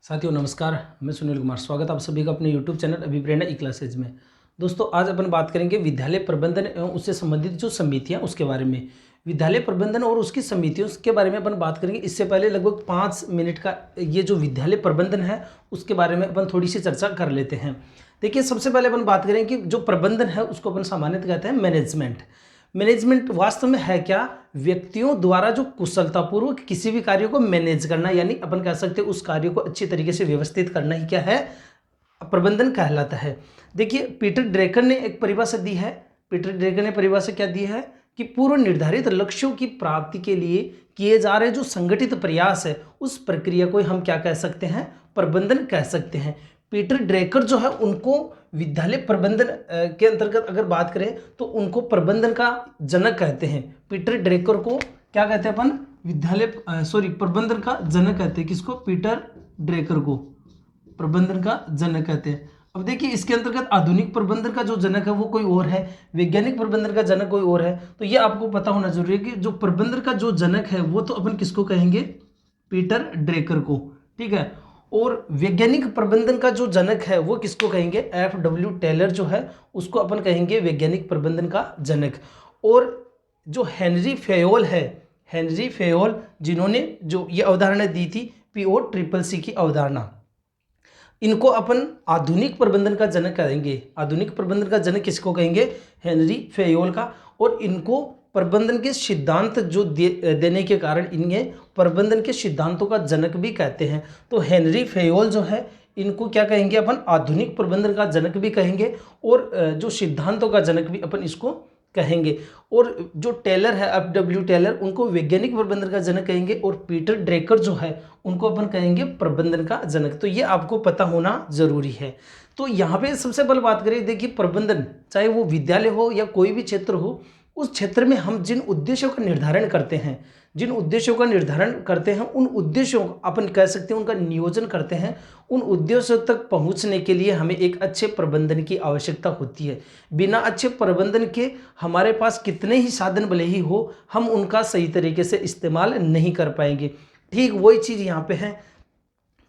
साथियों नमस्कार, मैं सुनील कुमार। स्वागत आप सभी का अपने YouTube चैनल अभिप्रेरणा ई क्लासेज में। दोस्तों आज अपन बात करेंगे विद्यालय प्रबंधन एवं उससे संबंधित जो समितियां उसके बारे में। विद्यालय प्रबंधन और उसकी समितियों के बारे में अपन बात करेंगे। इससे पहले लगभग 5 मिनट का ये जो विद्यालय प्रबंधन है उसके बारे में अपन थोड़ी सी चर्चा कर लेते हैं। देखिए, सबसे पहले अपन बात करें कि जो प्रबंधन है उसको अपन सामान्यतः कहते हैं मैनेजमेंट। मैनेजमेंट वास्तव में है क्या? व्यक्तियों द्वारा जो कुशलतापूर्वक किसी भी कार्य को मैनेज करना, यानी अपन कह सकते हैं उस कार्य को अच्छी तरीके से व्यवस्थित करना ही क्या है? प्रबंधन कहलाता है। देखिए, पीटर ड्रेकर ने एक परिभाषा दी है। पीटर ड्रेकर ने परिभाषा क्या दी है कि पूर्व निर्धारित लक्ष्यों की प्राप्ति के लिए किए जा रहे जो संगठित प्रयास है उस प्रक्रिया को हम क्या कह सकते हैं? प्रबंधन कह सकते हैं। पीटर ड्रेकर जो है उनको विद्यालय प्रबंधन के अंतर्गत अगर बात करें तो उनको प्रबंधन का जनक कहते हैं। पीटर ड्रेकर को क्या कहते हैं अपन? प्रबंधन का जनक कहते हैं। किसको? पीटर ड्रेकर को प्रबंधन का जनक कहते हैं। अब देखिए, इसके अंतर्गत आधुनिक प्रबंधन का जो जनक है वो कोई और है, वैज्ञानिक प्रबंधन का जनक कोई और है। तो ये आपको पता होना जरूरी है कि जो प्रबंधन का जो जनक है वो तो अपन किसको कहेंगे? पीटर ड्रेकर को। ठीक है। और वैज्ञानिक प्रबंधन का जो जनक है वो किसको कहेंगे? FW टेलर जो है उसको अपन कहेंगे वैज्ञानिक प्रबंधन का जनक। और जो हेनरी फेयोल है, हेनरी फेयोल जिन्होंने जो ये अवधारणा दी थी POCCC की अवधारणा, इनको अपन आधुनिक प्रबंधन का जनक कहेंगे। आधुनिक प्रबंधन का जनक किसको कहेंगे? हेनरी फेयोल का। और इनको प्रबंधन के सिद्धांत जो देने के कारण इन्हें प्रबंधन के सिद्धांतों का जनक भी कहते हैं। तो हेनरी फेयोल जो है इनको क्या कहेंगे अपन? आधुनिक प्रबंधन का जनक भी कहेंगे और जो सिद्धांतों का जनक भी अपन इसको कहेंगे। और जो टेलर है FW टेलर, उनको वैज्ञानिक प्रबंधन का जनक कहेंगे। और पीटर ड्रेकर जो है उनको अपन कहेंगे प्रबंधन का जनक। तो ये आपको पता होना जरूरी है। तो यहाँ पे सबसे पहले बात करें, देखिए प्रबंधन चाहे वो विद्यालय हो या कोई भी क्षेत्र हो, उस क्षेत्र में हम जिन उद्देश्यों का निर्धारण करते हैं, उन उद्देश्यों को अपन कह सकते हैं उनका नियोजन करते हैं। उन उद्देश्यों तक पहुंचने के लिए हमें एक अच्छे प्रबंधन की आवश्यकता होती है। बिना अच्छे प्रबंधन के हमारे पास कितने ही साधन भले ही हो, हम उनका सही तरीके से इस्तेमाल नहीं कर पाएंगे। ठीक वही चीज़ यहाँ पे है।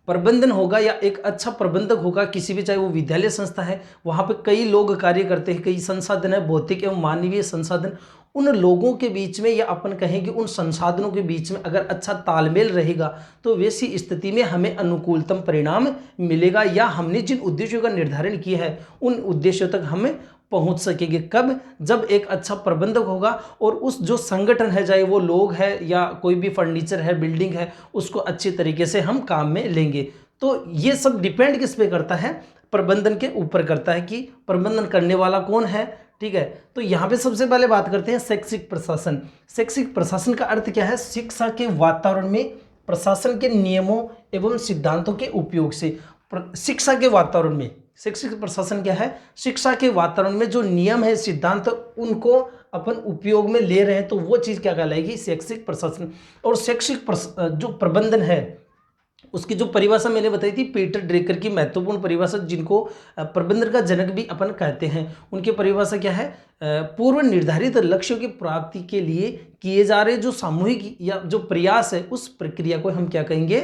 प्रबंधन होगा या एक अच्छा प्रबंधक होगा किसी भी, चाहे वो विद्यालय संस्था है, वहाँ पे कई लोग कार्य करते हैं, कई संसाधन है, भौतिक एवं मानवीय संसाधन। उन लोगों के बीच में या अपन कहेंगे उन संसाधनों के बीच में अगर अच्छा तालमेल रहेगा तो वैसी स्थिति में हमें अनुकूलतम परिणाम मिलेगा, या हमने जिन उद्देश्यों का निर्धारण किया है उन उद्देश्यों तक हमें पहुंच सकेंगे। कब? जब एक अच्छा प्रबंधक होगा और उस जो संगठन है, चाहे वो लोग है या कोई भी फर्नीचर है, बिल्डिंग है, उसको अच्छी तरीके से हम काम में लेंगे। तो ये सब डिपेंड किस पे करता है? प्रबंधन के ऊपर करता है कि प्रबंधन करने वाला कौन है। ठीक है। तो यहाँ पे सबसे पहले बात करते हैं शैक्षिक प्रशासन। शैक्षिक प्रशासन का अर्थ क्या है? शिक्षा के वातावरण में प्रशासन के नियमों एवं सिद्धांतों के उपयोग से। शिक्षा के वातावरण में शैक्षिक प्रशासन क्या है? शिक्षा के वातावरण में जो नियम है, सिद्धांत, उनको अपन उपयोग में ले रहे हैं तो वो चीज़ क्या कहलाएगी? शैक्षिक प्रशासन। और शैक्षिक जो प्रबंधन है उसकी जो परिभाषा मैंने बताई थी पीटर ड्रेकर की महत्वपूर्ण परिभाषा, जिनको प्रबंधन का जनक भी अपन कहते हैं, उनकी परिभाषा क्या है? पूर्व निर्धारित लक्ष्यों की प्राप्ति के लिए किए जा रहे जो सामूहिक या जो प्रयास है उस प्रक्रिया को हम क्या कहेंगे?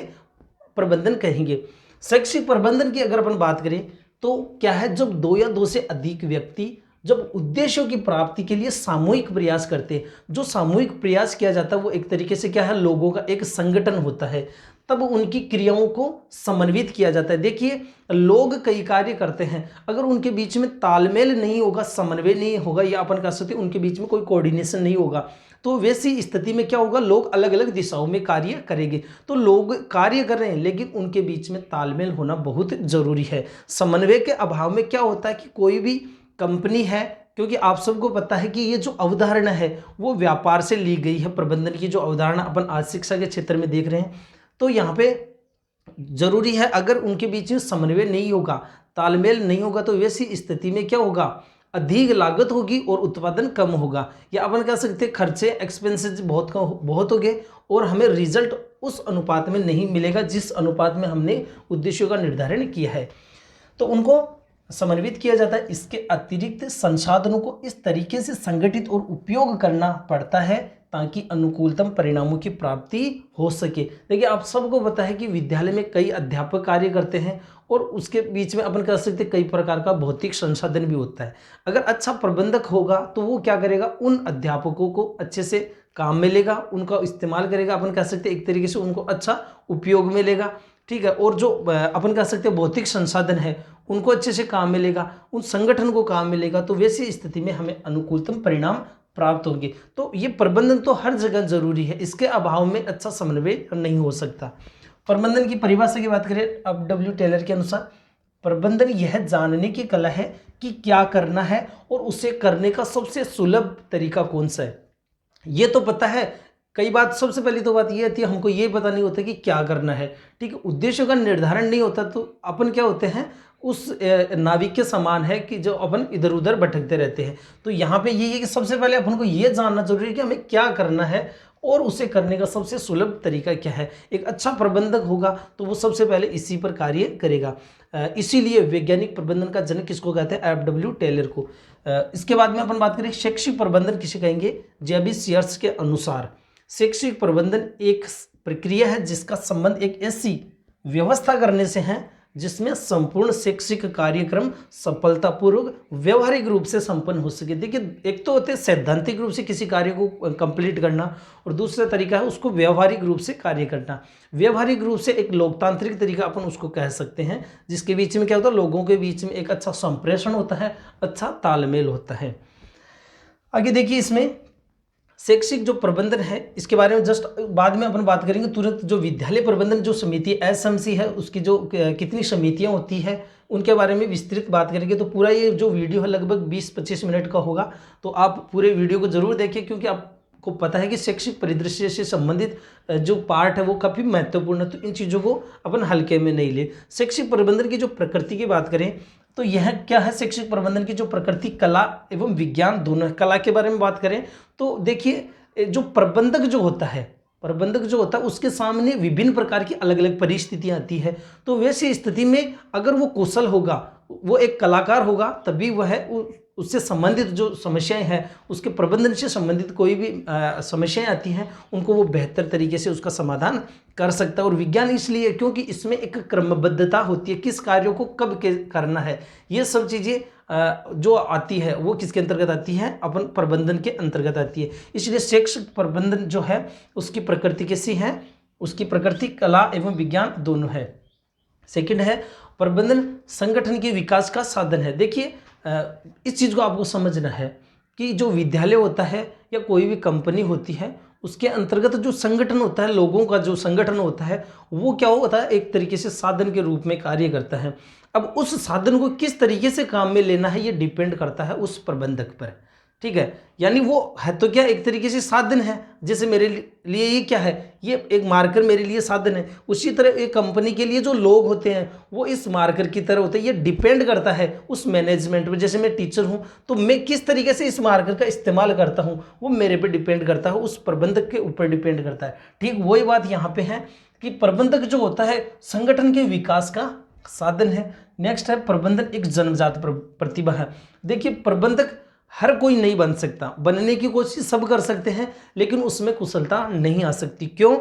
प्रबंधन कहेंगे। शैक्षिक प्रबंधन की अगर अपन बात करें तो क्या है? जब 2 या 2 से अधिक व्यक्ति जब उद्देश्यों की प्राप्ति के लिए सामूहिक प्रयास करते हैं, जो सामूहिक प्रयास किया जाता है वो एक तरीके से क्या है? लोगों का एक संगठन होता है, तब उनकी क्रियाओं को समन्वित किया जाता है। देखिए, लोग कई कार्य करते हैं, अगर उनके बीच में तालमेल नहीं होगा, समन्वय नहीं होगा, या अपन कह सकते हैं उनके बीच में कोई कोऑर्डिनेशन नहीं होगा, तो वैसी स्थिति में क्या होगा? लोग अलग अलग दिशाओं में कार्य करेंगे। तो लोग कार्य कर रहे हैं लेकिन उनके बीच में तालमेल होना बहुत जरूरी है। समन्वय के अभाव में क्या होता है कि कोई भी कंपनी है, क्योंकि आप सबको पता है कि ये जो अवधारणा है वो व्यापार से ली गई है। प्रबंधन की जो अवधारणा अपन आज शिक्षा के क्षेत्र में देख रहे हैं, तो यहाँ पे जरूरी है अगर उनके बीच में समन्वय नहीं होगा, तालमेल नहीं होगा, तो वैसी स्थिति में क्या होगा? अधिक लागत होगी और उत्पादन कम होगा, या अपन कह सकते हैं खर्चे, एक्सपेंसेस बहुत हो गए और हमें रिजल्ट उस अनुपात में नहीं मिलेगा जिस अनुपात में हमने उद्देश्यों का निर्धारण किया है। तो उनको समन्वित किया जाता है। इसके अतिरिक्त संसाधनों को इस तरीके से संगठित और उपयोग करना पड़ता है ताकि अनुकूलतम परिणामों की प्राप्ति हो सके। देखिए आप सबको पता है कि विद्यालय में कई अध्यापक कार्य करते हैं और उसके बीच में अपन कह सकते हैं कई प्रकार का भौतिक संसाधन भी होता है। अगर अच्छा प्रबंधक होगा तो वो क्या करेगा, उन अध्यापकों को अच्छे से काम में लेगा, उनका इस्तेमाल करेगा, अपन कह सकते हैं एक तरीके से उनको अच्छा उपयोग में लेगा, ठीक है। और जो अपन कह सकते हैं भौतिक संसाधन है उनको अच्छे से काम में लेगा, उन संगठन को काम में लेगा, तो वैसी स्थिति में हमें अनुकूलतम परिणाम प्राप्त होंगे। तो ये प्रबंधन तो हर जगह जरूरी है, इसके अभाव में अच्छा समन्वय नहीं हो सकता। प्रबंधन की परिभाषा की बात करें अब डब्ल्यू टेलर के अनुसार, प्रबंधन यह जानने की कला है कि क्या करना है और उसे करने का सबसे सुलभ तरीका कौन सा है। ये तो पता है, कई बात सबसे पहली तो बात ये आती है हमको ये पता नहीं होता कि क्या करना है, ठीक है। उद्देश्यों का निर्धारण नहीं होता तो अपन क्या होते हैं, उस नाविक के समान है कि जो अपन इधर उधर भटकते रहते हैं। तो यहाँ पे ये है कि सबसे पहले अपन को ये जानना जरूरी है कि हमें क्या करना है और उसे करने का सबसे सुलभ तरीका क्या है। एक अच्छा प्रबंधक होगा तो वो सबसे पहले इसी पर कार्य करेगा। इसीलिए वैज्ञानिक प्रबंधन का जनक किसको कहते हैं, एफ.डब्ल्यू. टेलर को। इसके बाद में अपन बात करें शैक्षिक प्रबंधन किसे कहेंगे, जेबिस यर्स के अनुसार शैक्षिक प्रबंधन एक प्रक्रिया है जिसका संबंध एक ऐसी व्यवस्था करने से है जिसमें संपूर्ण शैक्षिक कार्यक्रम सफलतापूर्वक व्यवहारिक रूप से संपन्न हो सके। देखिए एक तो होते हैं सैद्धांतिक रूप से किसी कार्य को कंप्लीट करना और दूसरा तरीका है उसको व्यवहारिक रूप से कार्य करना। व्यवहारिक रूप से एक लोकतांत्रिक तरीका अपन उसको कह सकते हैं जिसके बीच में क्या होता है, लोगों के बीच में एक अच्छा संप्रेषण होता है, अच्छा तालमेल होता है। आगे देखिए इसमें शैक्षिक जो प्रबंधन है इसके बारे में जस्ट बाद में अपन बात करेंगे। तुरंत जो विद्यालय प्रबंधन जो समिति एसएमसी है उसकी जो कितनी समितियां होती है उनके बारे में विस्तृत बात करेंगे। तो पूरा ये जो वीडियो है लगभग 20-25 मिनट का होगा, तो आप पूरे वीडियो को जरूर देखिए क्योंकि आपको पता है कि शैक्षिक परिदृश्य से संबंधित जो पार्ट है वो काफ़ी महत्वपूर्ण है, तो इन चीज़ों को अपन हल्के में नहीं ले। शैक्षिक प्रबंधन की जो प्रकृति की बात करें तो यह क्या है, शैक्षिक प्रबंधन की जो प्रकृति कला एवं विज्ञान दोनों है। कला के बारे में बात करें तो देखिए जो प्रबंधक जो होता है उसके सामने विभिन्न प्रकार की अलग अलग परिस्थितियां आती है। तो वैसी स्थिति में अगर वो कुशल होगा, वो एक कलाकार होगा, तभी वह उससे संबंधित जो समस्याएं हैं, उसके प्रबंधन से संबंधित कोई भी समस्याएं आती हैं उनको वो बेहतर तरीके से उसका समाधान कर सकता है। और विज्ञान इसलिए क्योंकि इसमें एक क्रमबद्धता होती है, किस कार्यों को कब करना है, ये सब चीज़ें जो आती है वो किसके अंतर्गत आती है, अपन प्रबंधन के अंतर्गत आती है। इसलिए शैक्षिक प्रबंधन जो है उसकी प्रकृति कैसी है, उसकी प्रकृति कला एवं विज्ञान दोनों है। सेकंड है प्रबंधन संगठन के विकास का साधन है। देखिए इस चीज़ को आपको समझना है कि जो विद्यालय होता है या कोई भी कंपनी होती है उसके अंतर्गत जो संगठन होता है, लोगों का जो संगठन होता है वो क्या होता है, एक तरीके से साधन के रूप में कार्य करता है। अब उस साधन को किस तरीके से काम में लेना है ये डिपेंड करता है उस प्रबंधक पर, ठीक है। यानी वो है तो क्या एक तरीके से साधन है, जैसे मेरे लिए ये क्या है, ये एक मार्कर मेरे लिए साधन है, उसी तरह एक कंपनी के लिए जो लोग होते हैं वो इस मार्कर की तरह होते हैं। ये डिपेंड करता है उस मैनेजमेंट पर। जैसे मैं टीचर हूँ तो मैं किस तरीके से इस मार्कर का इस्तेमाल करता हूँ वो मेरे पे डिपेंड करता है, उस प्रबंधक के ऊपर डिपेंड करता है। ठीक वही बात यहाँ पे है कि प्रबंधक जो होता है संगठन के विकास का साधन है। नेक्स्ट है प्रबंधन एक जन्मजात प्रतिभा है। देखिए प्रबंधक हर कोई नहीं बन सकता, बनने की कोशिश सब कर सकते हैं लेकिन उसमें कुशलता नहीं आ सकती। क्यों?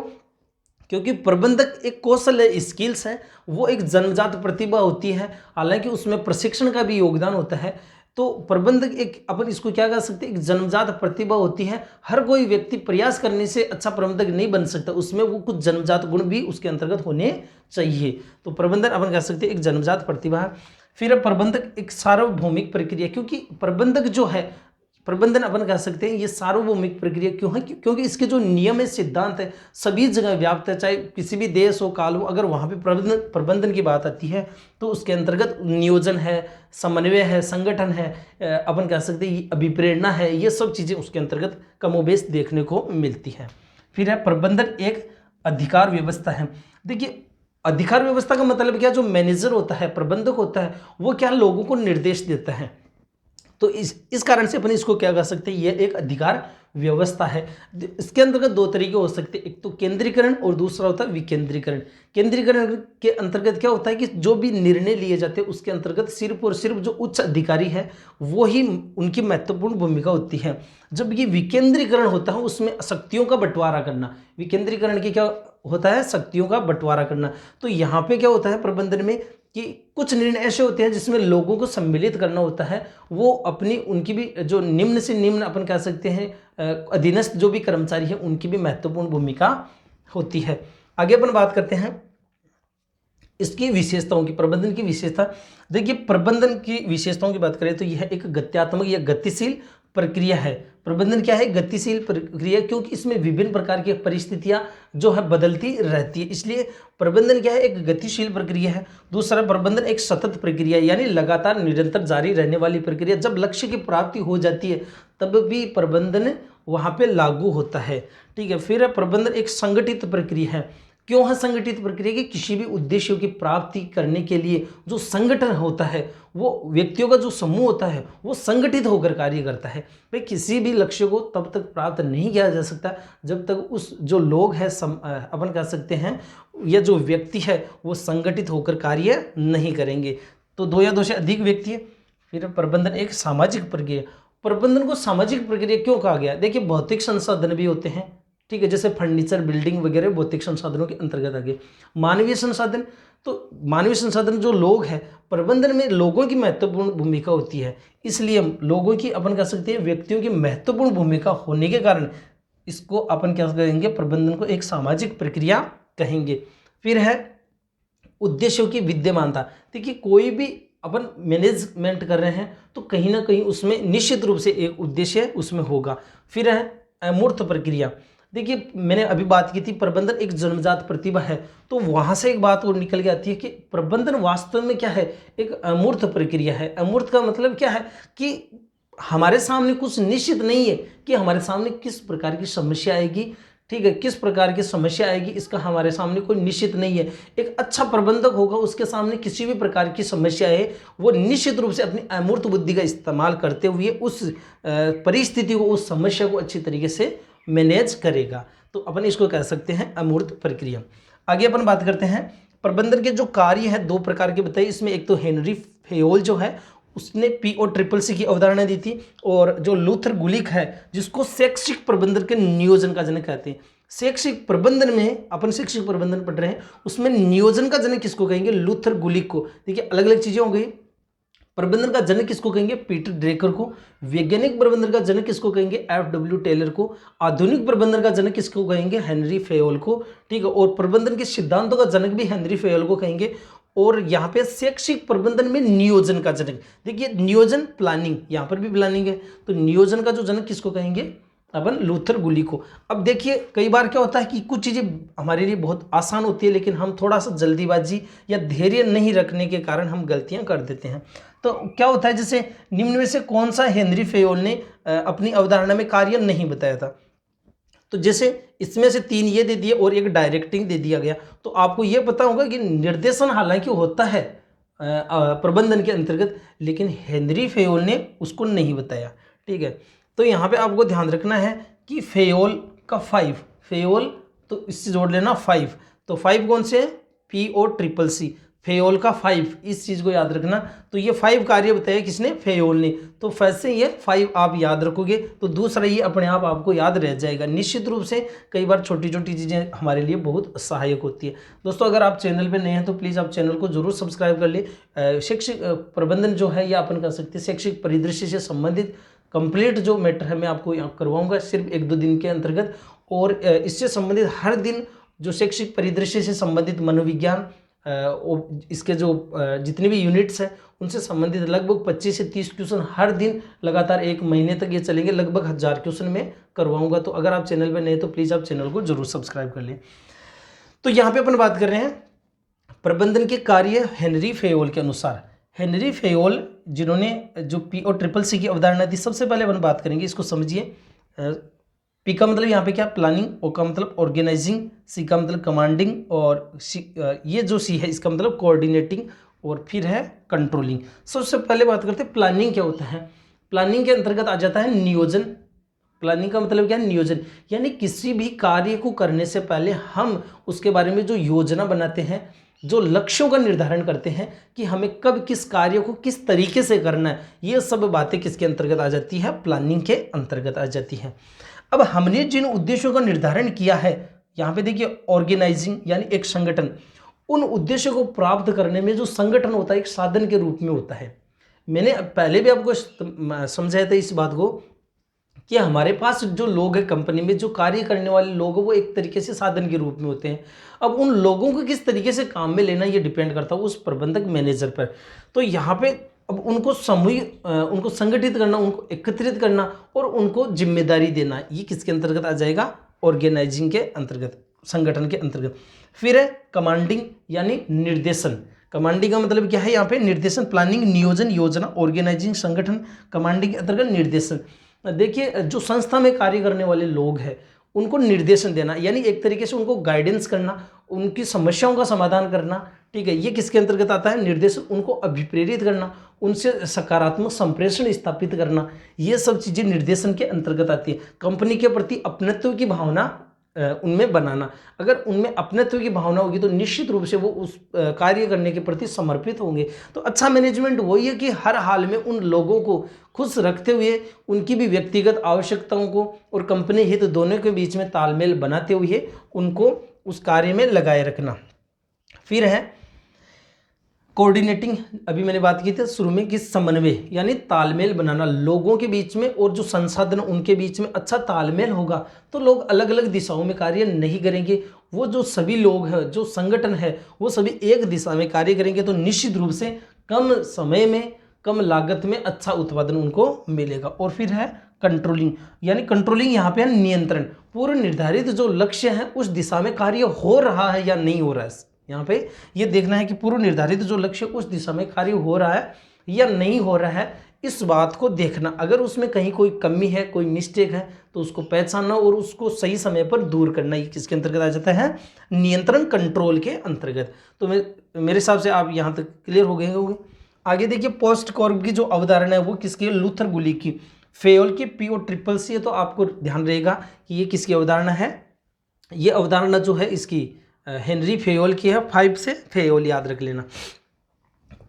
क्योंकि प्रबंधक एक कौशल है, स्किल्स है, वो एक जन्मजात प्रतिभा होती है, हालांकि उसमें प्रशिक्षण का भी योगदान होता है। तो प्रबंधक एक अपन इसको क्या कह सकते हैं, एक जन्मजात प्रतिभा होती है। हर कोई व्यक्ति प्रयास करने से अच्छा प्रबंधक नहीं बन सकता, उसमें वो कुछ जन्मजात गुण भी उसके अंतर्गत होने चाहिए। तो प्रबंधन अपन कह सकते हैं एक जन्मजात प्रतिभा है। फिर प्रबंधक एक सार्वभौमिक प्रक्रिया, क्योंकि प्रबंधक जो है प्रबंधन अपन कह सकते हैं ये सार्वभौमिक प्रक्रिया क्यों है, क्योंकि इसके जो नियम है, सिद्धांत है, सभी जगह व्याप्त है, चाहे किसी भी देश हो, काल हो। अगर वहाँ पे प्रबंधन की बात आती है तो उसके अंतर्गत नियोजन है, समन्वय है, संगठन है, अपन कह सकते हैं अभिप्रेरणा है, ये सब चीज़ें उसके अंतर्गत कमोबेश देखने को मिलती है। फिर है प्रबंधन एक अधिकार व्यवस्था है। देखिए अधिकार व्यवस्था का मतलब क्या, जो मैनेजर होता है, प्रबंधक होता है, वो क्या लोगों को निर्देश देता है। तो इस कारण से अपन इसको क्या कर सकते हैं, ये एक अधिकार व्यवस्था है। इसके अंतर्गत दो तरीके हो सकते हैं, एक तो केंद्रीकरण और दूसरा होता है विकेंद्रीकरण। केंद्रीकरण के अंतर्गत क्या होता है कि जो भी निर्णय लिए जाते हैं उसके अंतर्गत सिर्फ और सिर्फ जो उच्च अधिकारी है वो ही उनकी महत्वपूर्ण भूमिका होती है। जब ये विकेंद्रीकरण होता है उसमें शक्तियों का बंटवारा करना, विकेंद्रीकरण की क्या होता है, शक्तियों का बंटवारा करना। तो यहाँ पे क्या होता है प्रबंधन में कि कुछ निर्णय ऐसे होते हैं जिसमें लोगों को सम्मिलित करना होता है, वो अपनी उनकी भी जो निम्न से निम्न अपन कह सकते हैं अधीनस्थ जो भी कर्मचारी है उनकी भी महत्वपूर्ण भूमिका होती है। आगे अपन बात करते हैं इसकी विशेषताओं की, प्रबंधन की विशेषता। देखिए प्रबंधन की विशेषताओं की बात करें तो यह एक गत्यात्मक या गतिशील प्रक्रिया है। प्रबंधन क्या है, गतिशील प्रक्रिया, क्योंकि इसमें विभिन्न प्रकार की परिस्थितियां जो है बदलती रहती है, इसलिए प्रबंधन क्या है, एक गतिशील प्रक्रिया है। दूसरा, प्रबंधन एक सतत प्रक्रिया यानी लगातार निरंतर जारी रहने वाली प्रक्रिया। जब लक्ष्य की प्राप्ति हो जाती है तब भी प्रबंधन वहाँ पे लागू होता है, ठीक है। फिर प्रबंधन एक संगठित प्रक्रिया है। क्यों है संगठित प्रक्रिया की, किसी भी उद्देश्यों की प्राप्ति करने के लिए जो संगठन होता है, वो व्यक्तियों का जो समूह होता है वो संगठित होकर कार्य करता है। भाई किसी भी लक्ष्य को तब तक प्राप्त नहीं किया जा सकता जब तक उस जो लोग हैं अपन कह सकते हैं या जो व्यक्ति है वो संगठित होकर कार्य नहीं करेंगे। तो दो या दो से अधिक व्यक्ति है। फिर प्रबंधन एक सामाजिक प्रक्रिया। प्रबंधन को सामाजिक प्रक्रिया क्यों कहा गया, देखिए भौतिक संसाधन भी होते हैं, ठीक है, जैसे फर्नीचर, बिल्डिंग वगैरह भौतिक संसाधनों के अंतर्गत आ गए। मानवीय संसाधन, तो मानवीय संसाधन जो लोग हैं, प्रबंधन में लोगों की महत्वपूर्ण भूमिका होती है, इसलिए लोगों की अपन कह सकते हैं व्यक्तियों की महत्वपूर्ण भूमिका होने के कारण इसको अपन क्या कहेंगे, प्रबंधन को एक सामाजिक प्रक्रिया कहेंगे। फिर है उद्देश्यों की विद्यमानता। देखिए कोई भी अपन मैनेजमेंट कर रहे हैं तो कहीं ना कहीं उसमें निश्चित रूप से एक उद्देश्य उसमें होगा। फिर है अमूर्त प्रक्रिया। देखिए मैंने अभी बात की थी प्रबंधन एक जन्मजात प्रतिभा है, तो वहाँ से एक बात और निकल के आती है कि प्रबंधन वास्तव में क्या है, एक अमूर्त प्रक्रिया है। अमूर्त का मतलब क्या है कि हमारे सामने कुछ निश्चित नहीं है कि हमारे सामने किस प्रकार की समस्या आएगी, ठीक है, किस प्रकार की समस्या आएगी इसका हमारे सामने कोई निश्चित नहीं है। एक अच्छा प्रबंधक होगा उसके सामने किसी भी प्रकार की समस्या है वो निश्चित रूप से अपनी अमूर्त बुद्धि का इस्तेमाल करते हुए उस परिस्थिति को, उस समस्या को अच्छी तरीके से मैनेज करेगा। तो अपन इसको कह सकते हैं अमूर्त प्रक्रिया। आगे अपन बात करते हैं प्रबंधन के जो कार्य है दो प्रकार के बताइए। इसमें एक तो हेनरी फेयोल जो है उसने POCCC की अवधारणा दी थी, और जो लूथर गुलिक है जिसको शैक्षिक प्रबंधन के नियोजन का जनक कहते हैं। शैक्षिक प्रबंधन में अपन शैक्षिक प्रबंधन पढ़ रहे हैं, उसमें नियोजन का जनक किसको कहेंगे, लूथर गुलिक को। देखिए अलग अलग चीजें हो गई। प्रबंधन का जनक किसको कहेंगे, पीटर ड्रेकर को। वैज्ञानिक प्रबंधन का जनक किसको कहेंगे, FW टेलर को। आधुनिक प्रबंधन का जनक किसको कहेंगे, हेनरी फेयोल को, ठीक है। और प्रबंधन के सिद्धांतों का जनक भी हेनरी फेयोल को कहेंगे। और यहाँ पे शैक्षिक प्रबंधन में नियोजन का जनक, देखिए नियोजन प्लानिंग, यहाँ पर भी प्लानिंग है, तो नियोजन का जो जनक किसको कहेंगे, अपन लूथर गुलिक को। अब देखिए कई बार क्या होता है कि कुछ चीज़ें हमारे लिए बहुत आसान होती है लेकिन हम थोड़ा सा जल्दीबाजी या धैर्य नहीं रखने के कारण हम गलतियां कर देते हैं। तो क्या होता है, जैसे निम्न में से कौन सा हेनरी फेयोल ने अपनी अवधारणा में कार्य नहीं बताया था, तो जैसे इसमें से 3 ये दे दिए और एक डायरेक्टिंग दे दिया गया। तो आपको ये पता होगा कि निर्देशन हालांकि होता है प्रबंधन के अंतर्गत, लेकिन हेनरी फेयोल ने उसको नहीं बताया, ठीक है। तो यहाँ पे आपको ध्यान रखना है कि फेयोल का 5, फेयोल तो इससे जोड़ लेना 5, तो 5 कौन से है, POCCC, फेयोल का 5, इस चीज़ को याद रखना। तो ये 5 कार्य बताया किसने, फेयोल ने। तो वैसे ये 5 आप याद रखोगे तो दूसरा ये अपने आप आपको याद रह जाएगा। निश्चित रूप से कई बार छोटी छोटी चीज़ें हमारे लिए बहुत सहायक होती है। दोस्तों अगर आप चैनल पे नए हैं तो प्लीज़ आप चैनल को जरूर सब्सक्राइब कर ले। शैक्षिक प्रबंधन जो है या अपन कह सकते हैं शैक्षिक परिदृश्य से संबंधित कंप्लीट जो मैटर है मैं आपको यहाँ करवाऊँगा सिर्फ 1-2 दिन के अंतर्गत। और इससे संबंधित हर दिन जो शैक्षिक परिदृश्य से संबंधित मनोविज्ञान इसके जो जितने भी यूनिट्स हैं उनसे संबंधित लगभग 25 से 30 क्वेश्चन हर दिन लगातार 1 महीने तक ये चलेंगे, लगभग 1000 क्वेश्चन में करवाऊंगा। तो अगर आप चैनल पे नए तो प्लीज़ आप चैनल को जरूर सब्सक्राइब कर लें। तो यहाँ पे अपन बात कर रहे हैं प्रबंधन के कार्य हेनरी फेयोल के अनुसार। हेनरी फेयोल जिन्होंने जो POCCC की अवधारणा दी, सबसे पहले अपन बात करेंगे, इसको समझिए। P का मतलब यहाँ पे क्या, प्लानिंग, O का मतलब ऑर्गेनाइजिंग, C का मतलब कमांडिंग, और ये जो C है इसका मतलब कोऑर्डिनेटिंग, और फिर है कंट्रोलिंग। सबसे पहले बात करते हैं प्लानिंग क्या होता है। प्लानिंग के अंतर्गत आ जाता है नियोजन। प्लानिंग का मतलब क्या है? नियोजन, यानी किसी भी कार्य को करने से पहले हम उसके बारे में जो योजना बनाते हैं, जो लक्ष्यों का निर्धारण करते हैं कि हमें कब किस कार्य को किस तरीके से करना है, ये सब बातें किसके अंतर्गत आ जाती है? प्लानिंग के अंतर्गत आ जाती हैं। अब हमने जिन उद्देश्यों का निर्धारण किया है, यहाँ पे देखिए ऑर्गेनाइजिंग यानी एक संगठन, उन उद्देश्यों को प्राप्त करने में जो संगठन होता है एक साधन के रूप में होता है। मैंने पहले भी आपको समझाया था इस बात को कि हमारे पास जो लोग हैं कंपनी में, जो कार्य करने वाले लोग हैं, वो एक तरीके से साधन के रूप में होते हैं। अब उन लोगों को किस तरीके से काम में लेना, ये डिपेंड करता है उस प्रबंधक मैनेजर पर। तो यहाँ पे अब उनको उनको संगठित करना, उनको एकत्रित करना और उनको जिम्मेदारी देना, ये किसके अंतर्गत आ जाएगा? ऑर्गेनाइजिंग के अंतर्गत, संगठन के अंतर्गत। फिर है कमांडिंग यानी निर्देशन। कमांडिंग का मतलब क्या है? यहाँ पे निर्देशन, प्लानिंग, नियोजन, योजना, ऑर्गेनाइजिंग, संगठन, कमांडिंग के अंतर्गत निर्देशन। देखिए जो संस्था में कार्य करने वाले लोग हैं उनको निर्देशन देना, यानी एक तरीके से उनको गाइडेंस करना, उनकी समस्याओं का समाधान करना, ठीक है, ये किसके अंतर्गत आता है? निर्देशन। उनको अभिप्रेरित करना, उनसे सकारात्मक संप्रेषण स्थापित करना, ये सब चीज़ें निर्देशन के अंतर्गत आती है। कंपनी के प्रति अपनत्व की भावना उनमें बनाना। अगर उनमें अपनत्व की भावना होगी तो निश्चित रूप से वो उस कार्य करने के प्रति समर्पित होंगे। तो अच्छा मैनेजमेंट वही है कि हर हाल में उन लोगों को खुश रखते हुए उनकी भी व्यक्तिगत आवश्यकताओं को और कंपनी हित दोनों के बीच में तालमेल बनाते हुए उनको उस कार्य में लगाए रखना। फिर है कोऑर्डिनेटिंग, अभी मैंने बात की थी शुरू में कि समन्वय यानी तालमेल बनाना लोगों के बीच में, और जो संसाधन उनके बीच में अच्छा तालमेल होगा तो लोग अलग अलग दिशाओं में कार्य नहीं करेंगे। वो जो सभी लोग हैं, जो संगठन है, वो सभी एक दिशा में कार्य करेंगे तो निश्चित रूप से कम समय में, कम लागत में अच्छा उत्पादन उनको मिलेगा। और फिर है कंट्रोलिंग, यानी कंट्रोलिंग यहाँ पे है नियंत्रण। पूर्व निर्धारित जो लक्ष्य है उस दिशा में कार्य हो रहा है या नहीं हो रहा है, यहाँ पे ये देखना है कि पूर्व निर्धारित जो लक्ष्य उस दिशा में कार्य हो रहा है या नहीं हो रहा है, इस बात को देखना। अगर उसमें कहीं कोई कमी है, कोई मिस्टेक है, तो उसको पहचानना और उसको सही समय पर दूर करना, ये किसके अंतर्गत आ जाता है? नियंत्रण, कंट्रोल के अंतर्गत। तो मेरे हिसाब से आप यहाँ तक क्लियर हो गए होंगे। आगे देखिए पोस्ट कॉर्ब की जो अवधारणा है वो किसकी है? लूथर गुली की। फेयोल की PO CCC है, तो आपको ध्यान रहेगा कि ये किसकी अवधारणा है? ये अवधारणा जो है इसकी हेनरी फेयोल की है। 5 से फेयोल याद रख लेना।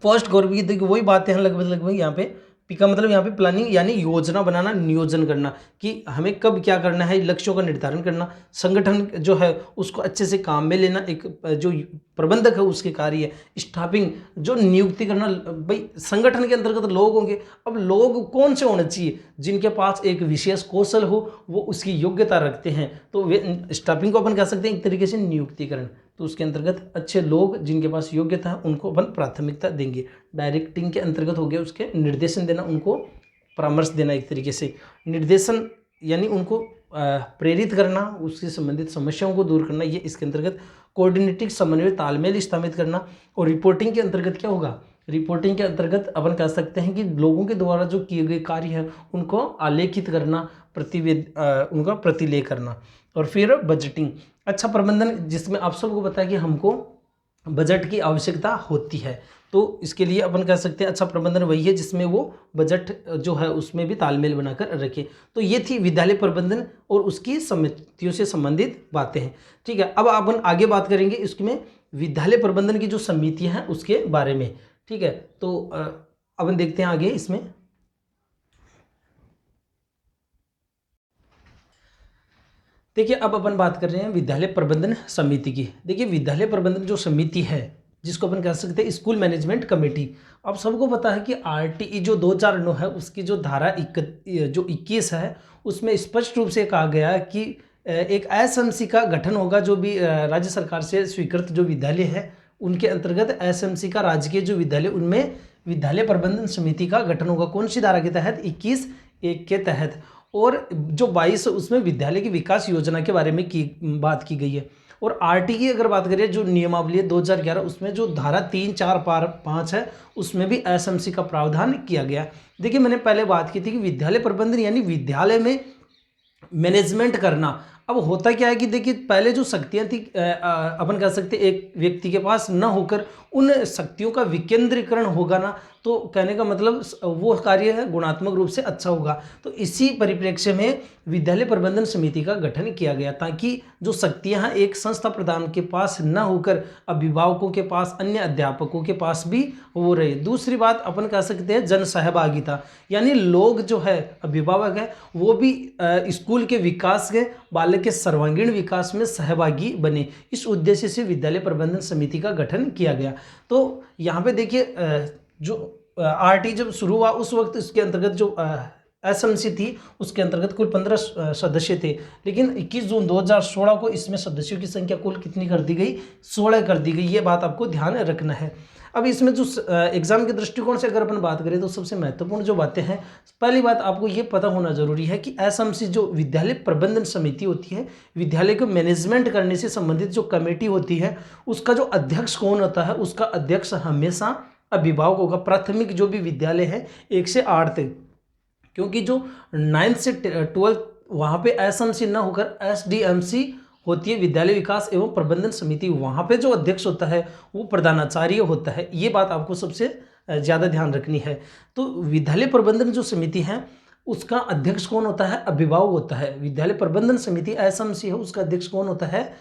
पोस्ट कॉर्ब की देखिए वही बातें हैं लगभग यहाँ पे। पी का मतलब यहाँ पे प्लानिंग यानी योजना बनाना, नियोजन करना कि हमें कब क्या करना है, लक्ष्यों का निर्धारण करना, संगठन जो है उसको अच्छे से काम में लेना, एक जो प्रबंधक है उसके कार्य है। स्टाफिंग जो नियुक्ति करना, भाई संगठन के अंतर्गत लोग होंगे, अब लोग कौन से होने चाहिए? जिनके पास एक विशेष कौशल हो, वो उसकी योग्यता रखते हैं, तो वे स्टाफिंग को अपन कह सकते हैं एक तरीके से नियुक्तिकरण। तो उसके अंतर्गत अच्छे लोग जिनके पास योग्यता है उनको अपन प्राथमिकता देंगे। डायरेक्टिंग के अंतर्गत हो गया उसके निर्देशन देना, उनको परामर्श देना, एक तरीके से निर्देशन यानी उनको प्रेरित करना, उससे संबंधित समस्याओं को दूर करना, ये इसके अंतर्गत। कोऑर्डिनेटिंग समन्वय, तालमेल स्थापित करना। और रिपोर्टिंग के अंतर्गत क्या होगा? रिपोर्टिंग के अंतर्गत अपन कह सकते हैं कि लोगों के द्वारा जो किए गए कार्य हैं उनको आलेखित करना, उनका प्रतिलेख करना। और फिर बजटिंग, अच्छा प्रबंधन, जिसमें आप सबको पता है कि हमको बजट की आवश्यकता होती है, तो इसके लिए अपन कह सकते हैं अच्छा प्रबंधन वही है जिसमें वो बजट जो है उसमें भी तालमेल बनाकर रखे। तो ये थी विद्यालय प्रबंधन और उसकी समितियों से संबंधित बातें हैं। ठीक है, अब अपन आगे बात करेंगे इसमें विद्यालय प्रबंधन की जो समितियां हैं उसके बारे में। ठीक है, तो अपन देखते हैं आगे इसमें। देखिए अब अपन बात कर रहे हैं विद्यालय प्रबंधन समिति की। देखिए विद्यालय प्रबंधन जो समिति है, जिसको अपन कह सकते हैं स्कूल मैनेजमेंट कमेटी, आप सबको पता है कि RTE जो 2009 है उसकी जो धारा 21 है उसमें स्पष्ट रूप से कहा गया है कि एक SMC का गठन होगा, जो भी राज्य सरकार से स्वीकृत जो विद्यालय है उनके अंतर्गत SMC का राजकीय जो विद्यालय, उनमें विद्यालय प्रबंधन समिति का गठन होगा। कौन सी धारा के तहत? 21(1) के तहत। और जो 22 उसमें विद्यालय की विकास योजना के बारे में बात की गई है। और RTE की अगर बात करें जो नियमावली है 2011, उसमें जो धारा 3, 4, 5 है उसमें भी SMC का प्रावधान किया गया। देखिए मैंने पहले बात की थी कि विद्यालय प्रबंधन यानी विद्यालय में मैनेजमेंट करना, अब होता क्या है कि देखिए पहले जो शक्तियाँ थी अपन कह सकते एक व्यक्ति के पास न होकर उन शक्तियों का विकेंद्रीकरण होगा ना, तो कहने का मतलब वो कार्य है गुणात्मक रूप से अच्छा होगा। तो इसी परिप्रेक्ष्य में विद्यालय प्रबंधन समिति का गठन किया गया, ताकि जो शक्तियाँ एक संस्था प्रधान के पास न होकर अभिभावकों के पास, अन्य अध्यापकों के पास भी वो रहे। दूसरी बात अपन कह सकते हैं जन सहभागिता, यानी लोग जो है अभिभावक है वो भी स्कूल के विकास के, बालक के सर्वांगीण विकास में सहभागी बने। इस उद्देश्य से विद्यालय प्रबंधन समिति का गठन किया गया। तो यहाँ पे देखिए जो आरटी जब शुरू हुआ उस वक्त इसके अंतर्गत जो एसएमसी थी उसके अंतर्गत कुल 15 सदस्य थे, लेकिन 21 जून 2016 को इसमें सदस्यों की संख्या कुल कितनी कर दी गई, 16 कर दी गई। ये बात आपको ध्यान रखना है। अब इसमें जो एग्जाम के दृष्टिकोण से अगर अपन बात करें तो सबसे महत्वपूर्ण जो बातें हैं, पहली बात आपको ये पता होना जरूरी है कि एसएमसी जो विद्यालय प्रबंधन समिति होती है, विद्यालय को मैनेजमेंट करने से संबंधित जो कमेटी होती है, उसका जो अध्यक्ष कौन होता है, उसका अध्यक्ष हमेशा अभिभावक होगा। प्राथमिक जो भी विद्यालय है 1 से 8 तक, क्योंकि जो 9th से 12th वहाँ पे एसएमसी ना होकर एसडीएमसी होती है, विद्यालय विकास एवं प्रबंधन समिति। वहाँ पे जो अध्यक्ष होता है वो प्रधानाचार्य होता है। ये बात आपको सबसे ज़्यादा ध्यान रखनी है। तो विद्यालय प्रबंधन जो समिति है उसका अध्यक्ष कौन होता है, अभिभावक होता है। विद्यालय प्रबंधन समिति एसएमसी है, उसका अध्यक्ष कौन होता है,